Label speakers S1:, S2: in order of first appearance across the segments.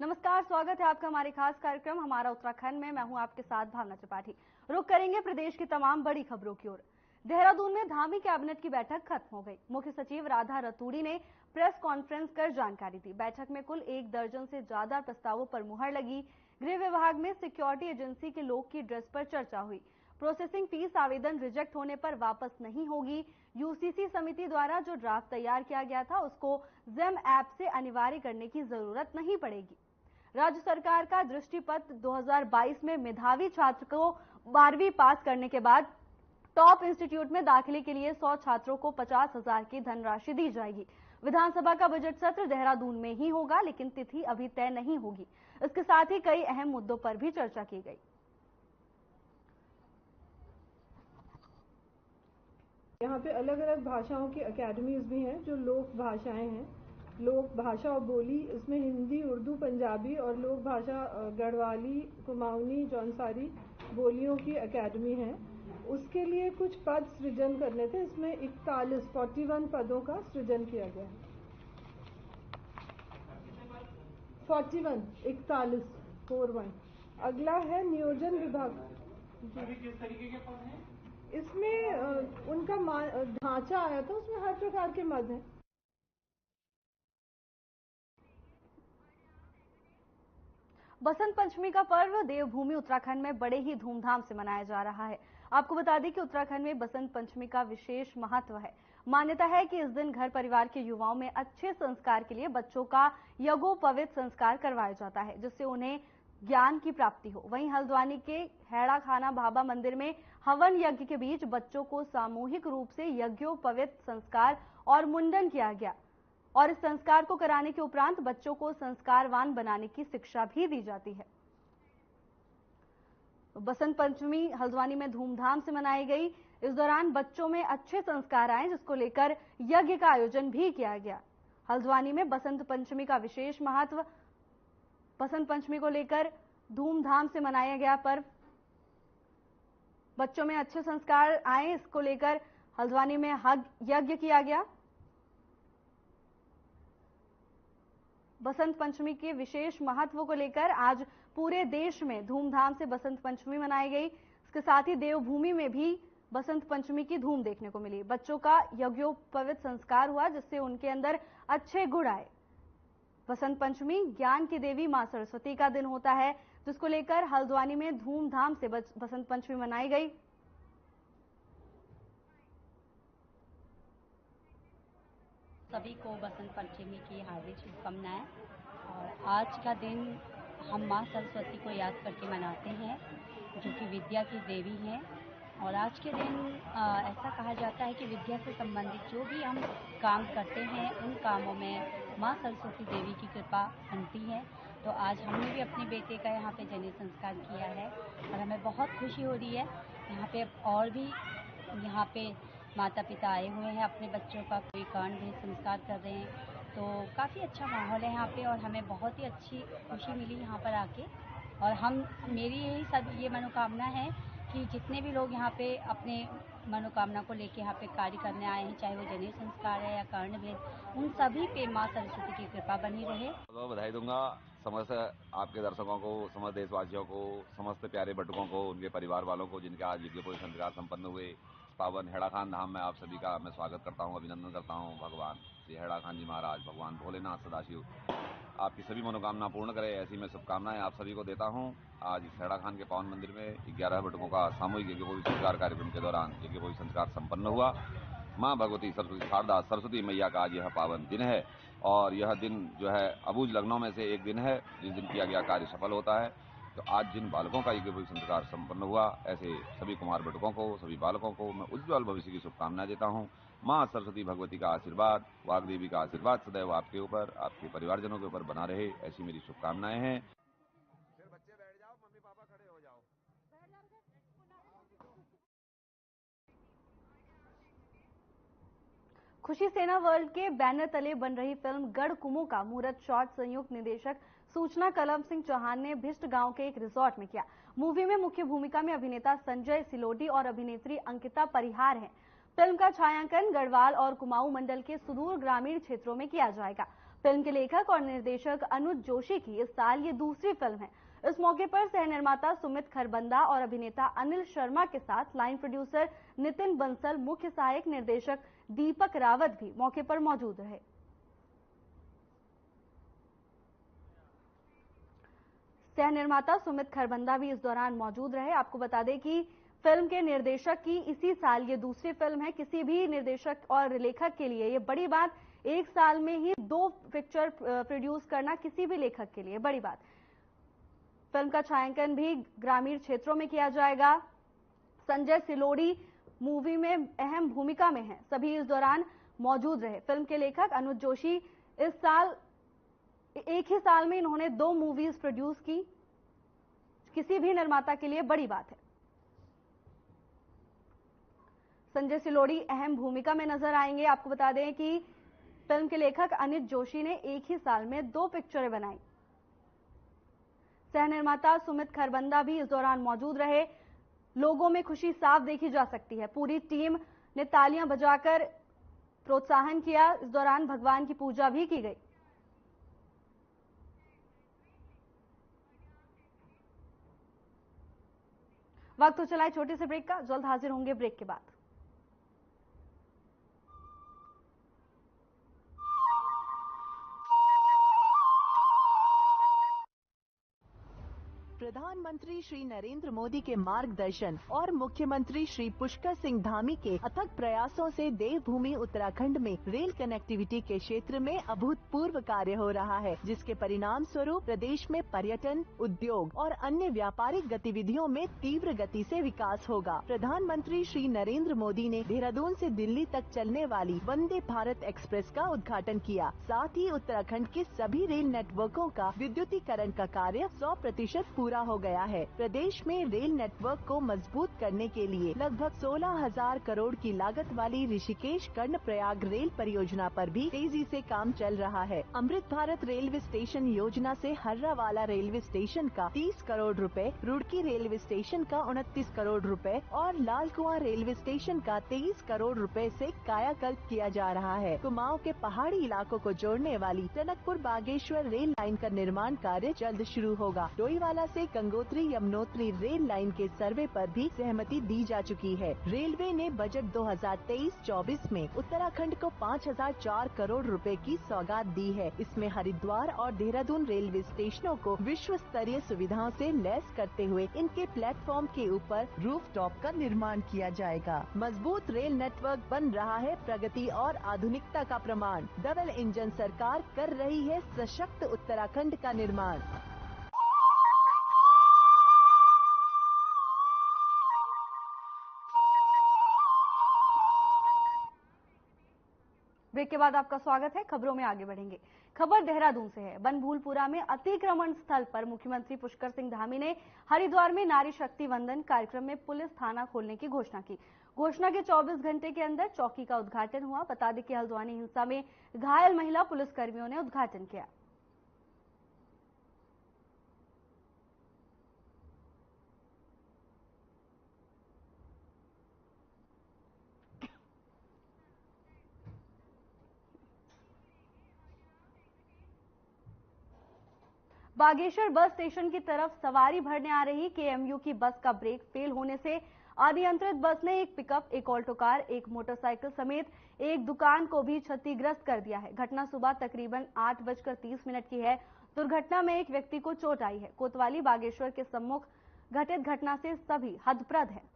S1: नमस्कार, स्वागत है आपका हमारे खास कार्यक्रम हमारा उत्तराखंड में। मैं हूं आपके साथ भावना त्रिपाठी। रुक करेंगे प्रदेश की तमाम बड़ी खबरों की ओर। देहरादून में धामी कैबिनेट की बैठक खत्म हो गई। मुख्य सचिव राधा रतूड़ी ने प्रेस कॉन्फ्रेंस कर जानकारी दी। बैठक में कुल 1 दर्जन से ज्यादा प्रस्तावों पर मुहर लगी। गृह विभाग में सिक्योरिटी एजेंसी के लोग की ड्रेस पर चर्चा हुई। प्रोसेसिंग फीस आवेदन रिजेक्ट होने पर वापस नहीं होगी। यूसीसी समिति द्वारा जो ड्राफ्ट तैयार किया गया था उसको जेम ऐप से अनिवार्य करने की जरूरत नहीं पड़ेगी। राज्य सरकार का दृष्टिपत्र 2022 में मेधावी छात्र को 12वीं पास करने के बाद टॉप इंस्टीट्यूट में दाखिले के लिए 100 छात्रों को 50,000 की धनराशि दी जाएगी। विधानसभा का बजट सत्र देहरादून में ही होगा, लेकिन तिथि अभी तय नहीं होगी। इसके साथ ही कई अहम मुद्दों पर भी चर्चा की गई।
S2: यहाँ पे अलग अलग भाषाओं की अकेडमीज भी हैं जो लोक भाषाएं हैं। लोक भाषा और बोली, इसमें हिंदी, उर्दू, पंजाबी और लोक भाषा गढ़वाली, कुमाऊनी, जौनसारी बोलियों की अकेडमी है। उसके लिए कुछ पद सृजन करने थे। इसमें 41 पदों का सृजन किया गया है। 41 अगला है नियोजन विभाग। किस तरीके के पद हैं? इसमें उनका ढांचा आया था, उसमें हर प्रकार के मद हैं।
S1: बसंत पंचमी का पर्व देवभूमि उत्तराखंड में बड़े ही धूमधाम से मनाया जा रहा है। आपको बता दें कि उत्तराखंड में बसंत पंचमी का विशेष महत्व है। मान्यता है कि इस दिन घर परिवार के युवाओं में अच्छे संस्कार के लिए बच्चों का यज्ञोपवीत संस्कार करवाया जाता है, जिससे उन्हें ज्ञान की प्राप्ति हो। वहीं हल्द्वानी के हैड़ा खाना बाबा मंदिर में हवन यज्ञ के बीच बच्चों को सामूहिक रूप से यज्ञोपवीत संस्कार और मुंडन किया गया और इस संस्कार को कराने के उपरांत बच्चों को संस्कारवान बनाने की शिक्षा भी दी जाती है। बसंत पंचमी हल्द्वानी में धूमधाम से मनाई गई। इस दौरान बच्चों में अच्छे संस्कार आए, जिसको लेकर यज्ञ का आयोजन भी किया गया। हल्द्वानी में बसंत पंचमी का विशेष महत्व। बसंत पंचमी को लेकर धूमधाम से मनाया गया पर्व। बच्चों में अच्छे संस्कार आए, इसको लेकर हल्द्वानी में यज्ञ किया गया। बसंत पंचमी के विशेष महत्व को लेकर आज पूरे देश में धूमधाम से बसंत पंचमी मनाई गई। इसके साथ ही देवभूमि में भी बसंत पंचमी की धूम देखने को मिली। बच्चों का यज्ञोपवीत संस्कार हुआ, जिससे उनके अंदर अच्छे गुण आए। बसंत पंचमी ज्ञान की देवी मां सरस्वती का दिन होता है, जिसको लेकर हल्द्वानी में धूमधाम से बसंत पंचमी मनाई गई।
S3: सभी को बसंत पंचमी की हार्दिक शुभकामनाएं। और आज का दिन हम मां सरस्वती को याद करके मनाते हैं, जो कि विद्या की देवी हैं। और आज के दिन ऐसा कहा जाता है कि विद्या से संबंधित जो भी हम काम करते हैं, उन कामों में मां सरस्वती देवी की कृपा बनती है। तो आज हमने भी अपने बेटे का यहाँ पे जनेऊ संस्कार किया है और हमें बहुत खुशी हो रही है। यहाँ पे और भी यहाँ पे माता पिता आए हुए हैं, अपने बच्चों का कोई कर्ण भेद संस्कार कर रहे हैं। तो काफ़ी अच्छा माहौल है यहाँ पे और हमें बहुत ही अच्छी खुशी मिली यहाँ पर आके। और मेरी यही सब ये मनोकामना है कि जितने भी लोग यहाँ पे अपने मनोकामना को लेके यहाँ पे कार्य करने आए हैं, चाहे वो जनेऊ संस्कार है या कर्ण भेद, उन सभी पे माँ सरस्वती की कृपा बनी रहे।
S4: तो बधाई दूंगा समस्त आपके दर्शकों को, समस्त देशवासियों को, समस्त प्यारे बटुकों को, उनके परिवार वालों को, जिनके आज यज्ञोपवीत संस्कार संपन्न हुए। पावन हैड़ा खान धाम में आप सभी का मैं स्वागत करता हूं, अभिनंदन करता हूं। भगवान श्री हैड़ा खान जी महाराज, भगवान भोलेनाथ सदाशिव आपकी सभी मनोकामना पूर्ण करे, ऐसी मैं शुभकामनाएं आप सभी को देता हूं। आज इस हैड़ा खान के पावन मंदिर में 11 बटुकों का सामूहिक यज्ञोपवीत संस्कार कार्यक्रम के दौरान यज्ञोपवीत संस्कार संपन्न हुआ। माँ भगवती सरस्वती शारदा सरस्वती मैया का आज यह पावन दिन है और यह दिन जो है अबूझ लग्नों में से एक दिन है, जिस दिन किया गया कार्य सफल होता है। तो आज जिन बालकों का यज्ञोपवीत संस्कार संपन्न हुआ, ऐसे सभी कुमार बटुकों को, सभी बालकों को मैं उज्ज्वल भविष्य की शुभकामनाएं देता हूं। मां सरस्वती भगवती का आशीर्वाद, वाग्देवी का आशीर्वाद सदैव आपके ऊपर, आपके परिवारजनों के ऊपर बना रहे, ऐसी मेरी शुभकामनाएं हैं। फिर बच्चे बैठ जाओ, मम्मी पापा खड़े हो जाओ।
S1: खुशी सेना वर्ल्ड के बैनर तले बन रही फिल्म गढ़कुमो का मुहूर्त शॉट संयुक्त निदेशक सूचना कलम सिंह चौहान ने भिष्ट गांव के एक रिजॉर्ट में किया। मूवी में मुख्य भूमिका में अभिनेता संजय सिलोडी और अभिनेत्री अंकिता परिहार हैं। फिल्म का छायांकन गढ़वाल और कुमाऊं मंडल के सुदूर ग्रामीण क्षेत्रों में किया जाएगा। फिल्म के लेखक और निर्देशक अनुज जोशी की इस साल ये दूसरी फिल्म है। इस मौके पर सह निर्माता सुमित खरबंदा और अभिनेता अनिल शर्मा के साथ लाइन प्रोड्यूसर नितिन बंसल, मुख्य सहायक निर्देशक दीपक रावत भी मौके पर मौजूद रहे। सह निर्माता सुमित खरबंदा भी इस दौरान मौजूद रहे। आपको बता दें कि फिल्म के निर्देशक की इसी साल ये दूसरी फिल्म है। किसी भी निर्देशक और लेखक के लिए ये बड़ी बात, एक साल में ही 2 पिक्चर प्रोड्यूस करना किसी भी लेखक के लिए बड़ी बात। फिल्म का छायांकन भी ग्रामीण क्षेत्रों में किया जाएगा। संजय सिलोड़ी मूवी में अहम भूमिका में हैं, सभी इस दौरान मौजूद रहे। फिल्म के लेखक अनुज जोशी इस साल एक ही साल में इन्होंने 2 मूवीज प्रोड्यूस की, किसी भी निर्माता के लिए बड़ी बात है। संजय सिलोड़ी अहम भूमिका में नजर आएंगे। आपको बता दें कि फिल्म के लेखक अनुज जोशी ने एक ही साल में 2 पिक्चरें बनाई। सह निर्माता सुमित खरबंदा भी इस दौरान मौजूद रहे। लोगों में खुशी साफ देखी जा सकती है। पूरी टीम ने तालियां बजाकर प्रोत्साहन किया। इस दौरान भगवान की पूजा भी की गई। वक्त तो चला है छोटे से ब्रेक का, जल्द हाजिर होंगे ब्रेक के बाद।
S5: प्रधानमंत्री श्री नरेंद्र मोदी के मार्गदर्शन और मुख्यमंत्री श्री पुष्कर सिंह धामी के अथक प्रयासों से देवभूमि उत्तराखंड में रेल कनेक्टिविटी के क्षेत्र में अभूतपूर्व कार्य हो रहा है, जिसके परिणाम स्वरूप प्रदेश में पर्यटन, उद्योग और अन्य व्यापारिक गतिविधियों में तीव्र गति से विकास होगा। प्रधानमंत्री श्री नरेंद्र मोदी ने देहरादून से दिल्ली तक चलने वाली वंदे भारत एक्सप्रेस का उद्घाटन किया। साथ ही उत्तराखंड के सभी रेल नेटवर्कों का विद्युतीकरण का कार्य 100% पूरा हो गया है। प्रदेश में रेल नेटवर्क को मजबूत करने के लिए लगभग 16,000 करोड़ की लागत वाली ऋषिकेश कर्णप्रयाग रेल परियोजना पर भी तेजी से काम चल रहा है। अमृत भारत रेलवे स्टेशन योजना से हर्रावाला रेलवे स्टेशन का 30 करोड़ रुपए, रुड़की रेलवे स्टेशन का 29 करोड़ रुपए और लाल कुआं रेलवे स्टेशन का 23 करोड़ रुपए से कायाकल्प किया जा रहा है। कुमाऊं के पहाड़ी इलाकों को जोड़ने वाली टनकपुर बागेश्वर रेल लाइन का निर्माण कार्य जल्द शुरू होगा। डोईवाला से गंगोत्री यमुनोत्री रेल लाइन के सर्वे पर भी सहमति दी जा चुकी है। रेलवे ने बजट 2023-24 में उत्तराखंड को 5,004 करोड़ रुपए की सौगात दी है। इसमें हरिद्वार और देहरादून रेलवे स्टेशनों को विश्व स्तरीय सुविधाओं से लैस करते हुए इनके प्लेटफॉर्म के ऊपर रूफटॉप का निर्माण किया जाएगा। मजबूत रेल नेटवर्क बन रहा है प्रगति और आधुनिकता का प्रमाण। डबल इंजन सरकार कर रही है सशक्त उत्तराखंड का निर्माण।
S1: ब्रेक के बाद आपका स्वागत है। खबरों में आगे बढ़ेंगे। खबर देहरादून से है। बनभूलपुरा में अतिक्रमण स्थल पर मुख्यमंत्री पुष्कर सिंह धामी ने हरिद्वार में नारी शक्ति वंदन कार्यक्रम में पुलिस थाना खोलने की घोषणा की। घोषणा के 24 घंटे के अंदर चौकी का उद्घाटन हुआ। बता दें कि हल्द्वानी हिंसा में घायल महिला पुलिसकर्मियों ने उद्घाटन किया। बागेश्वर बस स्टेशन की तरफ सवारी भरने आ रही केएमयू की बस का ब्रेक फेल होने से अनियंत्रित बस ने एक पिकअप, एक ऑल्टो कार, एक मोटरसाइकिल समेत एक दुकान को भी क्षतिग्रस्त कर दिया है। घटना सुबह तकरीबन 8:30 की है। दुर्घटना में एक व्यक्ति को चोट आई है। कोतवाली बागेश्वर के सम्मुख घटित घटना से सभी हतप्रद हैं।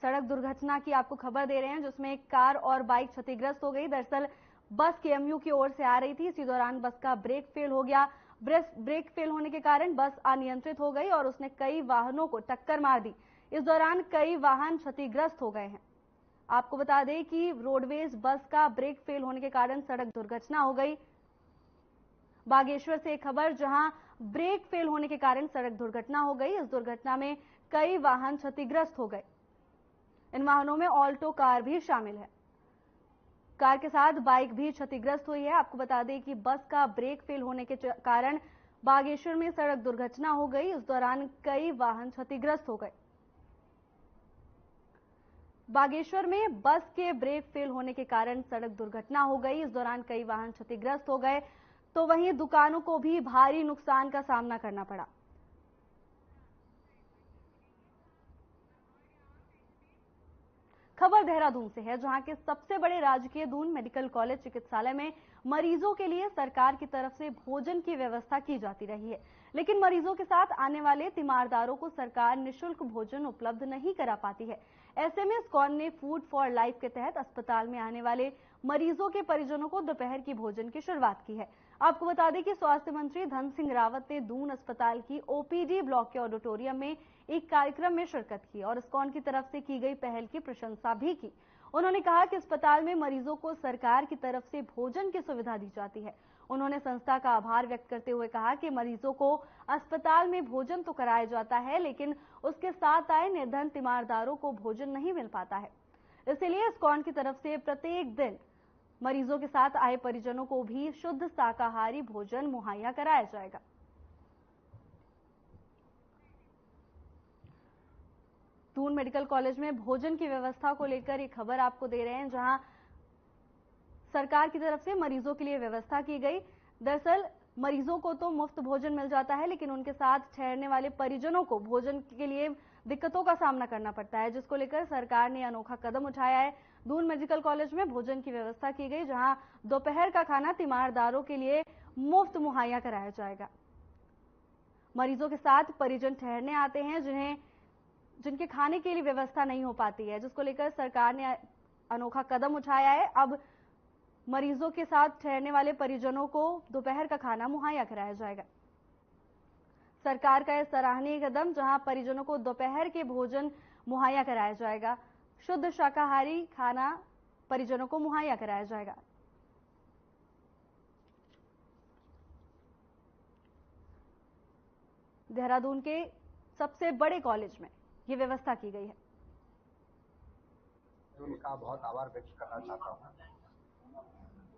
S1: सड़क दुर्घटना की आपको खबर दे रहे हैं, जिसमें एक कार और बाइक क्षतिग्रस्त हो गई। दरअसल बस केएमयू की ओर से आ रही थी। इसी दौरान बस का ब्रेक फेल हो गया। ब्रेक फेल होने के कारण बस अनियंत्रित हो गई और उसने कई वाहनों को टक्कर मार दी। इस दौरान कई वाहन क्षतिग्रस्त हो गए हैं। आपको बता दें कि रोडवेज बस का ब्रेक फेल होने के कारण सड़क दुर्घटना हो गई। बागेश्वर से एक खबर, जहां ब्रेक फेल होने के कारण सड़क दुर्घटना हो गई। इस दुर्घटना में कई वाहन क्षतिग्रस्त हो गए। इन वाहनों में ऑल्टो कार भी शामिल है। कार के साथ बाइक भी क्षतिग्रस्त हुई है। आपको बता दें कि बस का ब्रेक फेल होने के कारण बागेश्वर में सड़क दुर्घटना हो गई। इस दौरान कई वाहन क्षतिग्रस्त हो गए। बागेश्वर में बस के ब्रेक फेल होने के कारण सड़क दुर्घटना हो गई। इस दौरान कई वाहन क्षतिग्रस्त हो गए, तो वहीं दुकानों को भी भारी नुकसान का सामना करना पड़ा। खबर देहरादून से है, जहां के सबसे बड़े राजकीय दून मेडिकल कॉलेज चिकित्सालय में मरीजों के लिए सरकार की तरफ से भोजन की व्यवस्था की जाती रही है, लेकिन मरीजों के साथ आने वाले तीमारदारों को सरकार निःशुल्क भोजन उपलब्ध नहीं करा पाती है। ऐसे में इस्कॉन ने फूड फॉर लाइफ के तहत अस्पताल में आने वाले मरीजों के परिजनों को दोपहर की भोजन की शुरुआत की है। आपको बता दें कि स्वास्थ्य मंत्री धन सिंह रावत ने दून अस्पताल की ओपीडी ब्लॉक के ऑडिटोरियम में एक कार्यक्रम में शिरकत की और इस्कॉन की तरफ से की गई पहल की प्रशंसा भी की। उन्होंने कहा कि अस्पताल में मरीजों को सरकार की तरफ से भोजन की सुविधा दी जाती है। उन्होंने संस्था का आभार व्यक्त करते हुए कहा कि मरीजों को अस्पताल में भोजन तो कराया जाता है, लेकिन उसके साथ आए निर्धन तीमारदारों को भोजन नहीं मिल पाता है। इसलिए इस्कॉन की तरफ से प्रत्येक दिन मरीजों के साथ आए परिजनों को भी शुद्ध शाकाहारी भोजन मुहैया कराया जाएगा। दून मेडिकल कॉलेज में भोजन की व्यवस्था को लेकर एक खबर आपको दे रहे हैं, जहां सरकार की तरफ से मरीजों के लिए व्यवस्था की गई। दरअसल मरीजों को तो मुफ्त भोजन मिल जाता है, लेकिन उनके साथ ठहरने वाले परिजनों को भोजन के लिए दिक्कतों का सामना करना पड़ता है, जिसको लेकर सरकार ने अनोखा कदम उठाया है। दून मेडिकल कॉलेज में भोजन की व्यवस्था की गई, जहां दोपहर का खाना तीमारदारों के लिए मुफ्त मुहैया कराया जाएगा। मरीजों के साथ परिजन ठहरने आते हैं जिनके खाने के लिए व्यवस्था नहीं हो पाती है, जिसको लेकर सरकार ने अनोखा कदम उठाया है। अब मरीजों के साथ ठहरने वाले परिजनों को दोपहर का खाना मुहैया कराया जाएगा। सरकार का यह सराहनीय कदम, जहां परिजनों को दोपहर के भोजन मुहैया कराया जाएगा, शुद्ध शाकाहारी खाना परिजनों को मुहैया कराया जाएगा। देहरादून के सबसे बड़े कॉलेज में ये व्यवस्था की गई है।
S6: उनका बहुत आभार व्यक्त करना चाहता हूँ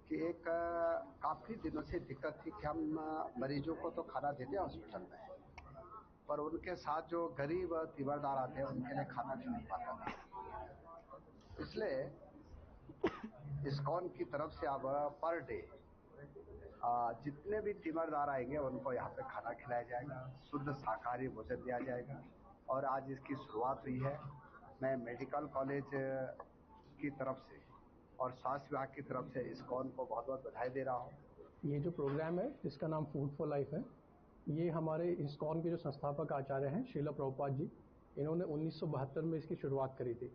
S6: कि एक काफी दिनों से दिक्कत थी कि हम मरीजों को तो खाना देते हैं हॉस्पिटल में, पर उनके साथ जो गरीब तीमारदार आते हैं उनके लिए खाना नहीं मिल पाता था। इसलिए इस्कॉन की तरफ से अब पर डे जितने भी तीमारदार आएंगे उनको यहाँ पे खाना खिलाया जाएगा, शुद्ध शाकाहारी भोजन दिया जाएगा। और आज इसकी शुरुआत हुई है। मैं मेडिकल कॉलेज की तरफ से और स्वास्थ्य विभाग की तरफ से इस्कॉन को बहुत बहुत बधाई दे रहा हूँ।
S7: ये जो प्रोग्राम है जिसका नाम फूड फॉर लाइफ है, ये हमारे इस्कॉन के जो संस्थापक आचार्य हैं श्रील प्रभुपाद जी, इन्होंने 1972 में इसकी शुरुआत करी थी।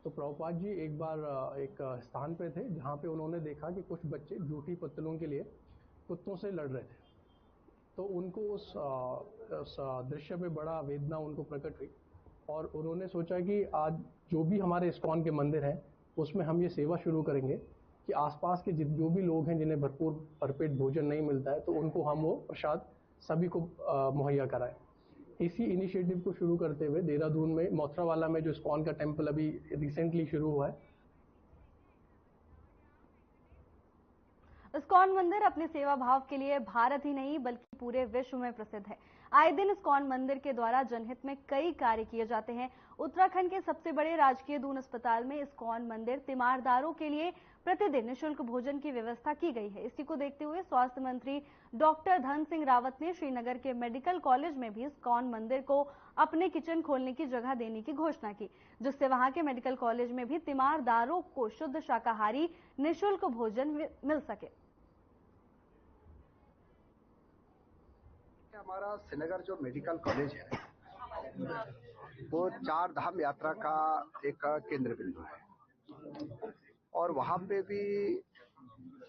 S7: तो प्रभुपाद जी एक बार एक स्थान पे थे जहाँ पे उन्होंने देखा कि कुछ बच्चे जूठी पत्तलों के लिए कुत्तों से लड़ रहे थे। तो उनको उस दृश्य में बड़ा वेदना उनको प्रकट हुई और उन्होंने सोचा कि आज जो भी हमारे इस्कॉन के मंदिर हैं उसमें हम ये सेवा शुरू करेंगे कि आसपास के जो भी लोग हैं जिन्हें भरपेट भोजन नहीं मिलता है, तो उनको हम वो प्रसाद सभी को मुहैया कराएं। इसी इनिशिएटिव को शुरू करते हुए देहरादून में मोथरावाला में जो इस्कॉन का टेम्पल अभी रिसेंटली शुरू हुआ है।
S1: इस्कॉन मंदिर अपने सेवा भाव के लिए भारत ही नहीं बल्कि पूरे विश्व में प्रसिद्ध है। आए दिन इस्कॉन मंदिर के द्वारा जनहित में कई कार्य किए जाते हैं। उत्तराखंड के सबसे बड़े राजकीय दून अस्पताल में इस्कॉन मंदिर तीमारदारों के लिए प्रतिदिन निःशुल्क भोजन की व्यवस्था की गई है। इसी को देखते हुए स्वास्थ्य मंत्री डॉक्टर धन सिंह रावत ने श्रीनगर के मेडिकल कॉलेज में भी इस्कॉन मंदिर को अपने किचन खोलने की जगह देने की घोषणा की, जिससे वहां के मेडिकल कॉलेज में भी तीमारदारों को शुद्ध शाकाहारी निःशुल्क भोजन मिल सके।
S6: हमारा श्रीनगर जो मेडिकल कॉलेज है वो 4 धाम यात्रा का एक केंद्र बिंदु है और वहाँ पे भी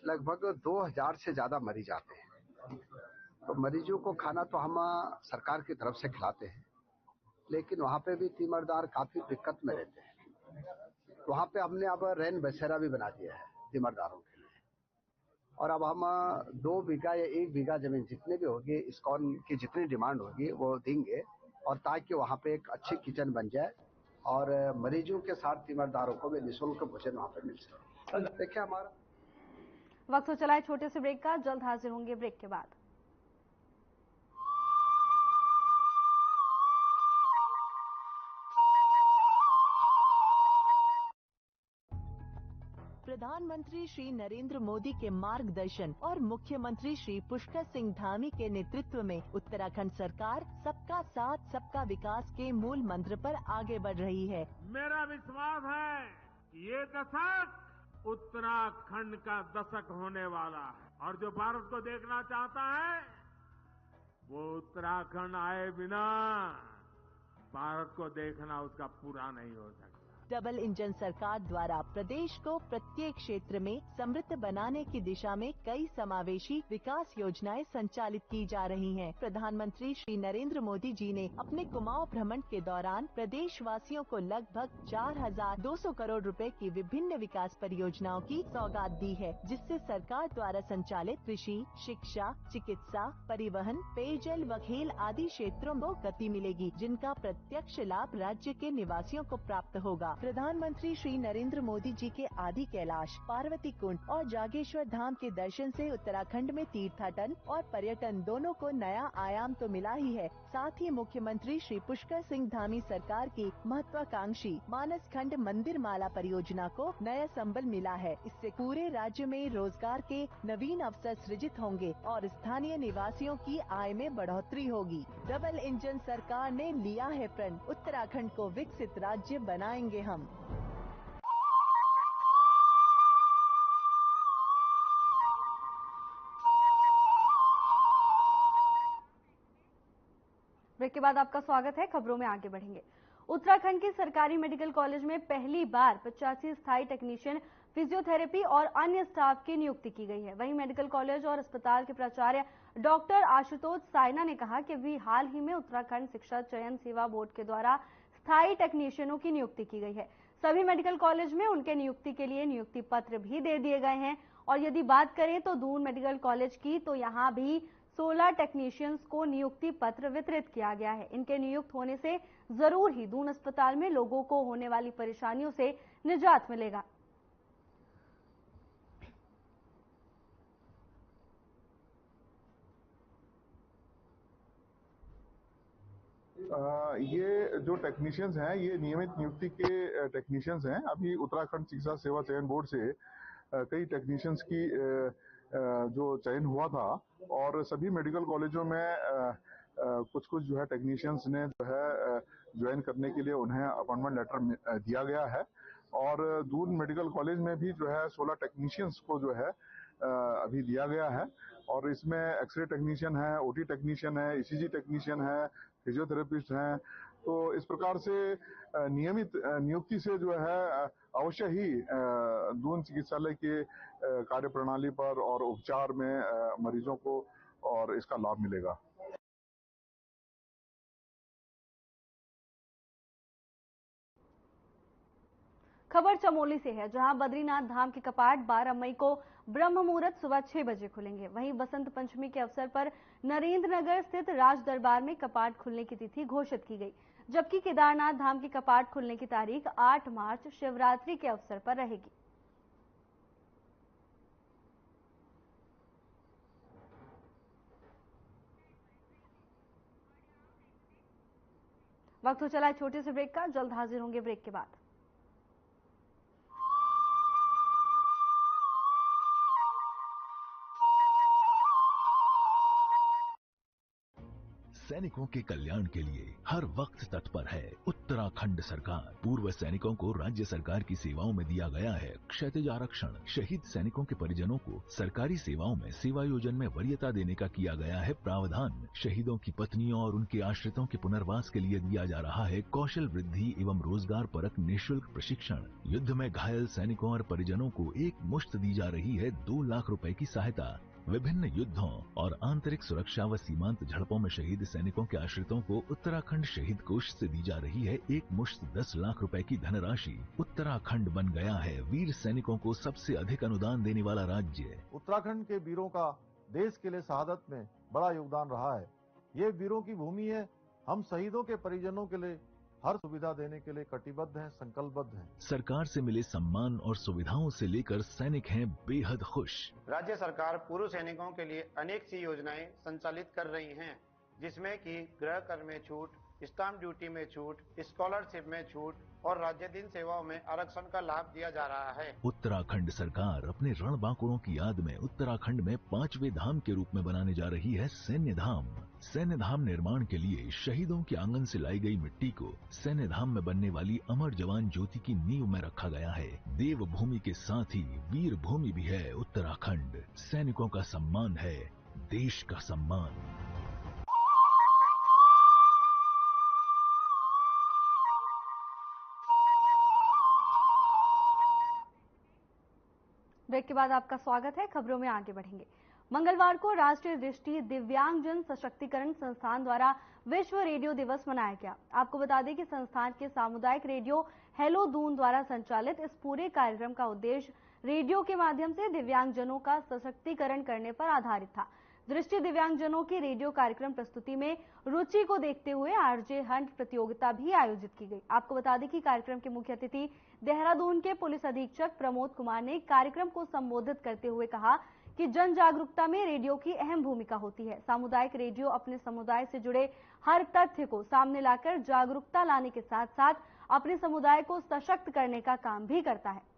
S6: लगभग 2000 से ज्यादा मरीज आते हैं। तो मरीजों को खाना तो हम सरकार की तरफ से खिलाते हैं, लेकिन वहाँ पे भी तीमारदार काफी दिक्कत में रहते हैं। वहाँ पे हमने अब रैन बसेरा भी बना दिया है तीमारदारों के लिए और अब हम 2 बीघा या 1 बीघा जमीन जितने भी होगी इस्कॉन की जितनी डिमांड होगी वो देंगे और ताकि वहाँ पे एक अच्छी किचन बन जाए और मरीजों के साथ तीमारदारों को भी निःशुल्क भोजन वहाँ पे मिल सके। देखिए हमारा
S1: वक्त हो चला है छोटे से ब्रेक का, जल्द हाजिर होंगे ब्रेक के बाद।
S5: प्रधानमंत्री श्री नरेंद्र मोदी के मार्गदर्शन और मुख्यमंत्री श्री पुष्कर सिंह धामी के नेतृत्व में उत्तराखंड सरकार सबका साथ सबका विकास के मूल मंत्र पर आगे बढ़ रही है।
S8: मेरा विश्वास है कि ये दशक उत्तराखंड का दशक होने वाला है और जो भारत को देखना चाहता है वो उत्तराखंड आए बिना भारत को देखना उसका पूरा नहीं हो सकता।
S5: डबल इंजन सरकार द्वारा प्रदेश को प्रत्येक क्षेत्र में समृद्ध बनाने की दिशा में कई समावेशी विकास योजनाएं संचालित की जा रही हैं। प्रधानमंत्री श्री नरेंद्र मोदी जी ने अपने कुमाऊं भ्रमण के दौरान प्रदेश वासियों को लगभग 4,200 करोड़ रुपए की विभिन्न विकास परियोजनाओं की सौगात दी है, जिससे सरकार द्वारा संचालित कृषि, शिक्षा, चिकित्सा, परिवहन, पेयजल व खेल आदि क्षेत्रों को गति मिलेगी, जिनका प्रत्यक्ष लाभ राज्य के निवासियों को प्राप्त होगा। प्रधानमंत्री श्री नरेंद्र मोदी जी के आदि कैलाश, पार्वती कुंड और जागेश्वर धाम के दर्शन से उत्तराखंड में तीर्थाटन और पर्यटन दोनों को नया आयाम तो मिला ही है, साथ ही मुख्यमंत्री श्री पुष्कर सिंह धामी सरकार की महत्वाकांक्षी मानस खंड मंदिर माला परियोजना को नया संबल मिला है। इससे पूरे राज्य में रोजगार के नवीन अवसर सृजित होंगे और स्थानीय निवासियों की आय में बढ़ोतरी होगी। डबल इंजन सरकार ने लिया है प्रण, उत्तराखंड को विकसित राज्य बनाएंगे हम।
S1: ब्रेक के बाद आपका स्वागत है। खबरों में आगे बढ़ेंगे। उत्तराखंड के सरकारी मेडिकल कॉलेज में पहली बार 85 स्थायी टेक्नीशियन, फिजियोथेरेपी और अन्य स्टाफ की नियुक्ति की गई है। वहीं मेडिकल कॉलेज और अस्पताल के प्राचार्य डॉक्टर आशुतोष साइना ने कहा कि भी हाल ही में उत्तराखंड शिक्षा चयन सेवा बोर्ड के द्वारा स्थायी टेक्नीशियनों की नियुक्ति की गई है। सभी मेडिकल कॉलेज में उनके नियुक्ति के लिए नियुक्ति पत्र भी दे दिए गए हैं। और यदि बात करें तो दून मेडिकल कॉलेज की, तो यहाँ भी 16 टेक्नीशियंस को नियुक्ति पत्र वितरित किया गया है। इनके नियुक्त होने से जरूर ही दून अस्पताल में लोगों को होने वाली परेशानियों से निजात मिलेगा।
S9: ये जो टेक्नीशियंस हैं ये नियमित नियुक्ति के टेक्नीशियंस हैं। अभी उत्तराखंड चिकित्सा सेवा चयन बोर्ड से कई टेक्नीशियंस की जो चयन हुआ था और सभी मेडिकल कॉलेजों में कुछ जो है टेक्नीशियंस ने जो है ज्वाइन करने के लिए उन्हें अपॉइंटमेंट लेटर दिया गया है। और दून मेडिकल कॉलेज में भी जो है 16 टेक्नीशियंस को जो है अभी दिया गया है और इसमें एक्सरे टेक्नीशियन है, ओटी टेक्नीशियन है, ईसीजी टेक्नीशियन है, फिजियोथेरेपिस्ट हैं। तो इस प्रकार से नियमित नियुक्ति से जो है अवश्य ही दून चिकित्सालय के कार्यप्रणाली पर और उपचार में मरीजों को और इसका लाभ मिलेगा।
S1: खबर चमोली से है, जहां बद्रीनाथ धाम के कपाट 12 मई को ब्रह्म मुहूर्त सुबह 6 बजे खुलेंगे। वहीं बसंत पंचमी के अवसर पर नरेंद्र नगर स्थित राज दरबार में कपाट खुलने की तिथि घोषित की गई, जबकि केदारनाथ धाम के कपाट खुलने की तारीख 8 मार्च शिवरात्रि के अवसर पर रहेगी। वक्त हो चला है छोटे से ब्रेक का, जल्द हाजिर होंगे ब्रेक के बाद।
S10: सैनिकों के कल्याण के लिए हर वक्त तत्पर है उत्तराखंड सरकार। पूर्व सैनिकों को राज्य सरकार की सेवाओं में दिया गया है क्षैतिज आरक्षण। शहीद सैनिकों के परिजनों को सरकारी सेवाओं में सेवा योजन में वरीयता देने का किया गया है प्रावधान। शहीदों की पत्नियों और उनके आश्रितों के पुनर्वास के लिए दिया जा रहा है कौशल वृद्धि एवं रोजगार परक निःशुल्क प्रशिक्षण। युद्ध में घायल सैनिकों और परिजनों को एक मुश्त दी जा रही है 2 लाख रुपए की सहायता। विभिन्न युद्धों और आंतरिक सुरक्षा व सीमांत झड़पों में शहीद सैनिकों के आश्रितों को उत्तराखंड शहीद कोष से दी जा रही है एक मुश्त 10 लाख रुपए की धनराशि। उत्तराखंड बन गया है वीर सैनिकों को सबसे अधिक अनुदान देने वाला राज्य।
S11: उत्तराखंड के वीरों का देश के लिए शहादत में बड़ा योगदान रहा है। ये वीरों की भूमि है। हम शहीदों के परिजनों के लिए हर सुविधा देने के लिए कटिबद्ध हैं, संकल्पबद्ध हैं।
S10: सरकार से मिले सम्मान और सुविधाओं से लेकर सैनिक हैं बेहद खुश।
S12: राज्य सरकार पूर्व सैनिकों के लिए अनेक सी योजनाएं संचालित कर रही हैं, जिसमें कि गृह कर में छूट, स्टाम्प ड्यूटी में छूट, स्कॉलरशिप में छूट और राज्य दिन सेवाओं में आरक्षण का लाभ दिया जा रहा है।
S10: उत्तराखंड सरकार अपने रणबांकुरों की याद में उत्तराखंड में 5वें धाम के रूप में बनाने जा रही है सैन्य धाम। सैन्य धाम निर्माण के लिए शहीदों के आंगन से लाई गई मिट्टी को सैन्य धाम में बनने वाली अमर जवान ज्योति की नींव में रखा गया है। देव भूमि के साथ ही वीर भूमि भी है उत्तराखंड। सैनिकों का सम्मान है देश का सम्मान।
S1: ब्रेक के बाद आपका स्वागत है। खबरों में आगे बढ़ेंगे। मंगलवार को राष्ट्रीय दृष्टि दिव्यांगजन सशक्तिकरण संस्थान द्वारा विश्व रेडियो दिवस मनाया गया। आपको बता दें कि संस्थान के सामुदायिक रेडियो हेलो दून द्वारा संचालित इस पूरे कार्यक्रम का उद्देश्य रेडियो के माध्यम से दिव्यांगजनों का सशक्तिकरण करने पर आधारित था। दृष्टि दिव्यांगजनों की रेडियो कार्यक्रम प्रस्तुति में रुचि को देखते हुए आरजे हंट प्रतियोगिता भी आयोजित की गई। आपको बता दें कि कार्यक्रम के मुख्य अतिथि देहरादून के पुलिस अधीक्षक प्रमोद कुमार ने कार्यक्रम को संबोधित करते हुए कहा कि जन जागरूकता में रेडियो की अहम भूमिका होती है। सामुदायिक रेडियो अपने समुदाय से जुड़े हर तथ्य को सामने लाकर जागरूकता लाने के साथ साथ अपने समुदाय को सशक्त करने का काम भी करता है।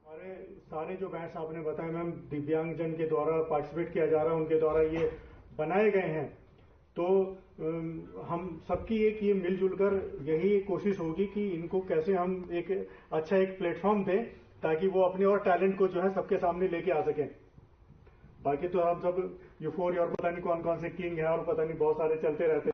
S13: हमारे सारे जो बैंड्स आपने बताया मैम, दिव्यांगजन के द्वारा पार्टिसिपेट किया जा रहा है, उनके द्वारा ये बनाए गए हैं। तो हम सबकी एक ये मिलजुल कर यही कोशिश होगी कि इनको कैसे हम एक अच्छा एक प्लेटफॉर्म दें ताकि वो अपने और टैलेंट को जो है सबके सामने लेके आ सकें। बाकी तो हम सब यूफोरिया और पता नहीं कौन कौन से किंग है और पता नहीं बहुत सारे चलते रहते हैं।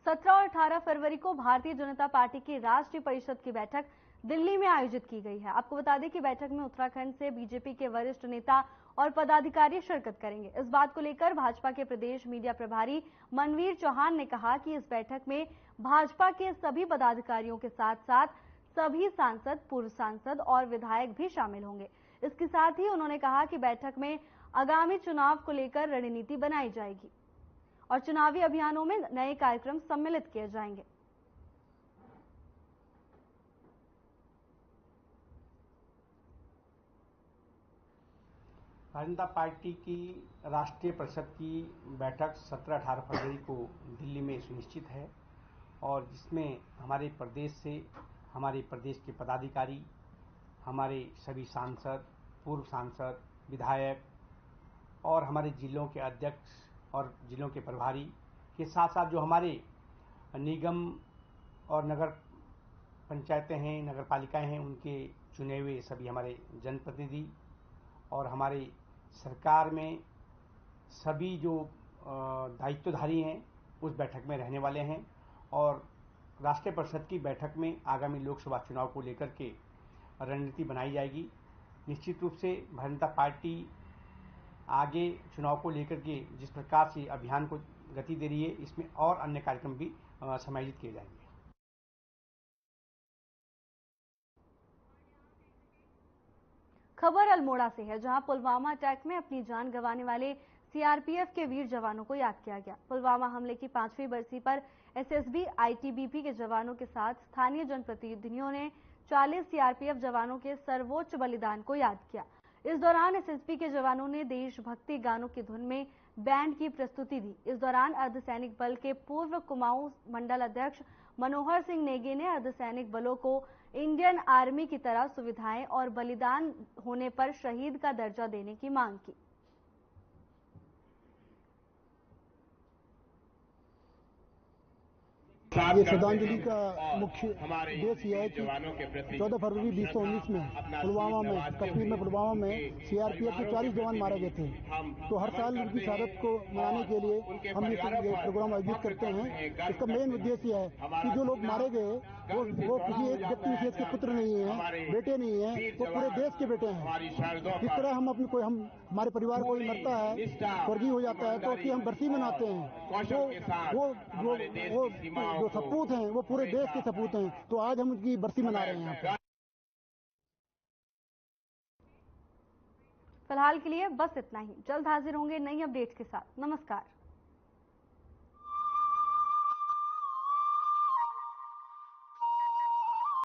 S1: 17 और 18 फरवरी को भारतीय जनता पार्टी की राष्ट्रीय परिषद की बैठक दिल्ली में आयोजित की गई है। आपको बता दें कि बैठक में उत्तराखंड से बीजेपी के वरिष्ठ नेता और पदाधिकारी शिरकत करेंगे। इस बात को लेकर भाजपा के प्रदेश मीडिया प्रभारी मनवीर चौहान ने कहा कि इस बैठक में भाजपा के सभी पदाधिकारियों के साथ साथ सभी सांसद, पूर्व सांसद और विधायक भी शामिल होंगे। इसके साथ ही उन्होंने कहा कि बैठक में आगामी चुनाव को लेकर रणनीति बनाई जाएगी और चुनावी अभियानों में नए कार्यक्रम सम्मिलित किए जाएंगे।
S14: भारतीय जनता पार्टी की राष्ट्रीय परिषद की बैठक 17-18 फरवरी को दिल्ली में सुनिश्चित है और जिसमें हमारे प्रदेश से हमारे प्रदेश के पदाधिकारी, हमारे सभी सांसद, पूर्व सांसद, विधायक और हमारे जिलों के अध्यक्ष और जिलों के प्रभारी के साथ साथ जो हमारे निगम और नगर पंचायतें हैं, नगर पालिकाएँ हैं, उनके चुने हुए सभी हमारे जनप्रतिनिधि और हमारे सरकार में सभी जो दायित्वधारी हैं उस बैठक में रहने वाले हैं और राष्ट्रीय परिषद की बैठक में आगामी लोकसभा चुनाव को लेकर के रणनीति बनाई जाएगी। निश्चित रूप से भारतीय जनता पार्टी आगे चुनाव को लेकर के जिस प्रकार से अभियान को गति दे रही है, इसमें और अन्य कार्यक्रम भी समायोजित किए जाएंगे।
S1: खबर अल्मोड़ा से है, जहां पुलवामा अटैक में अपनी जान गंवाने वाले सीआरपीएफ के वीर जवानों को याद किया गया। पुलवामा हमले की 5वीं बरसी पर एसएसबी, आईटीबीपी के जवानों के साथ स्थानीय जनप्रतिनिधियों ने 40 सीआरपीएफ जवानों के सर्वोच्च बलिदान को याद किया। इस दौरान एसएसबी के जवानों ने देशभक्ति गानों की धुन में बैंड की प्रस्तुति दी। इस दौरान अर्धसैनिक बल के पूर्व कुमाऊं मंडल अध्यक्ष मनोहर सिंह नेगी ने अर्धसैनिक बलों को इंडियन आर्मी की तरह सुविधाएं और बलिदान होने पर शहीद का दर्जा देने की मांग की।
S15: ये श्रद्धांजलि का मुख्य उद्देश्य यह है कि 14 फरवरी 2019 में पुलवामा में, कश्मीर में पुलवामा में सीआरपीएफ के 40 जवान मारे गए थे। तो हर साल उनकी शहादत को मनाने के लिए हम ये प्रोग्राम आयोजित करते हैं। इसका मेन उद्देश्य है कि जो लोग मारे गए वो किसी एक व्यक्ति विशेष के पुत्र नहीं है, बेटे नहीं है, वो पूरे देश के बेटे हैं। जिस तरह हम अपने हमारे परिवार कोई मरता है, स्वर्गीय हो जाता है, तो उसकी हम बरसी मनाते हैं। तो वो जो सपूत हैं वो पूरे देश के सपूत हैं, तो आज हम उनकी बरसी मना रहे हैं।
S1: फिलहाल के लिए बस इतना ही। जल्द हाजिर होंगे नई अपडेट के साथ। नमस्कार।